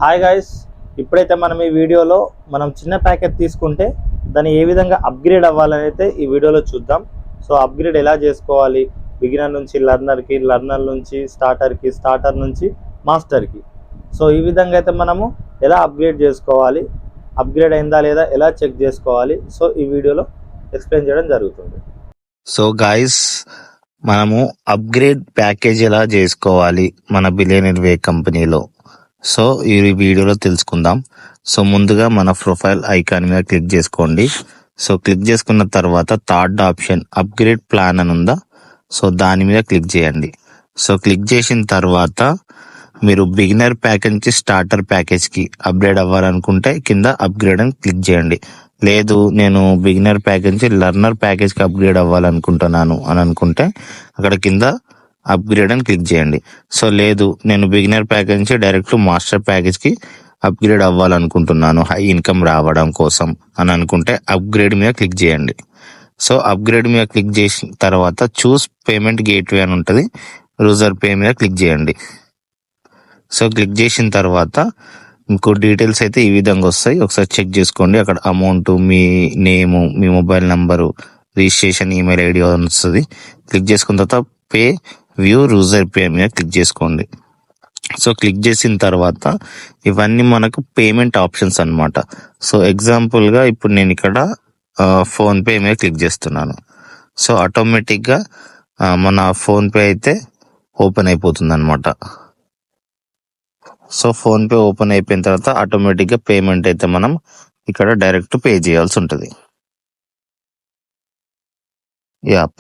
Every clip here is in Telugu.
హాయ్ గైస్, ఇప్పుడైతే మనం ఈ వీడియోలో మనం చిన్న ప్యాకెట్ తీసుకుంటే దాన్ని ఏ విధంగా అప్గ్రేడ్ అవ్వాలని అయితే ఈ వీడియోలో చూద్దాం. సో అప్గ్రేడ్ ఎలా చేసుకోవాలి, బిగినర్ నుంచి లర్నర్కి, లర్నర్ నుంచి స్టార్టర్కి, స్టార్టర్ నుంచి మాస్టర్కి. సో ఈ విధంగా అయితే మనము ఎలా అప్గ్రేడ్ చేసుకోవాలి, అప్గ్రేడ్ అయిందా లేదా ఎలా చెక్ చేసుకోవాలి, సో ఈ వీడియోలో ఎక్స్ప్లెయిన్ చేయడం జరుగుతుంది. సో గాయస్, మనము అప్గ్రేడ్ ప్యాకేజ్ ఎలా చేసుకోవాలి మన బిలియనర్ వే కంపెనీలో, సో ఈ వీడియోలో తెలుసుకుందాం. సో ముందుగా మన ప్రొఫైల్ ఐకాన్ మీద క్లిక్ చేసుకోండి. సో క్లిక్ చేసుకున్న తర్వాత థర్డ్ ఆప్షన్ అప్గ్రేడ్ ప్లాన్ అని ఉందా, సో దాని మీద క్లిక్ చేయండి. సో క్లిక్ చేసిన తర్వాత మీరు బిగినర్ ప్యాకేజ్ నుంచి స్టార్టర్ ప్యాకేజ్కి అప్గ్రేడ్ అవ్వాలనుకుంటే కింద అప్గ్రేడ్ అని క్లిక్ చేయండి. లేదు నేను బిగినర్ ప్యాకేజ్ నుంచి లర్నర్ ప్యాకేజ్కి అప్గ్రేడ్ అవ్వాలనుకుంటున్నాను అని అనుకుంటే అక్కడ కింద అప్గ్రేడ్ అని క్లిక్ చేయండి. సో లేదు నేను బిగినర్ ప్యాకేజ్ నుంచి డైరెక్ట్ మాస్టర్ ప్యాకేజ్కి అప్గ్రేడ్ అవ్వాలనుకుంటున్నాను హై ఇన్కమ్ రావడం కోసం అని అనుకుంటే అప్గ్రేడ్ మీద క్లిక్ చేయండి. సో అప్గ్రేడ్ మీద క్లిక్ చేసిన తర్వాత చూస్ పేమెంట్ గేట్వే అని ఉంటుంది, యూజర్ పే మీద క్లిక్ చేయండి. సో క్లిక్ చేసిన తర్వాత మీకు డీటెయిల్స్ అయితే ఈ విధంగా వస్తాయి, ఒకసారి చెక్ చేసుకోండి. అక్కడ అమౌంట్, మీ నేము, మీ mobile number, registration, email ID వస్తుంది. క్లిక్ చేసుకున్న తర్వాత పే వ్యూ యూజర్ పే మీద క్లిక్ చేసుకోండి. సో క్లిక్ చేసిన తర్వాత ఇవన్నీ మనకు పేమెంట్ ఆప్షన్స్ అన్నమాట. సో ఎగ్జాంపుల్గా ఇప్పుడు నేను ఇక్కడ ఫోన్పే మీద క్లిక్ చేస్తున్నాను. సో ఆటోమేటిక్గా మన ఫోన్పే అయితే ఓపెన్ అయిపోతుంది అనమాట. సో ఫోన్పే ఓపెన్ అయిపోయిన తర్వాత ఆటోమేటిక్గా పేమెంట్ అయితే మనం ఇక్కడ డైరెక్ట్ పే చేయాల్సి ఉంటుంది.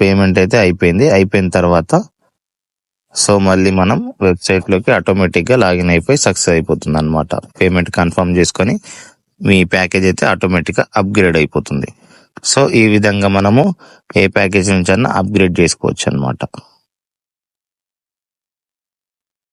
పేమెంట్ అయితే అయిపోయిన తర్వాత సో మళ్ళీ మనం వెబ్సైట్లోకి ఆటోమేటిక్గా లాగిన్ అయిపోయి సక్సెస్ అయిపోతుంది అనమాట. పేమెంట్ కన్ఫర్మ్ చేసుకొని మీ ప్యాకేజ్ అయితే ఆటోమేటిక్గా అప్గ్రేడ్ అయిపోతుంది. సో ఈ విధంగా మనము ఏ ప్యాకేజ్ నుంచి అన్నా అప్గ్రేడ్ చేసుకోవచ్చు అనమాట.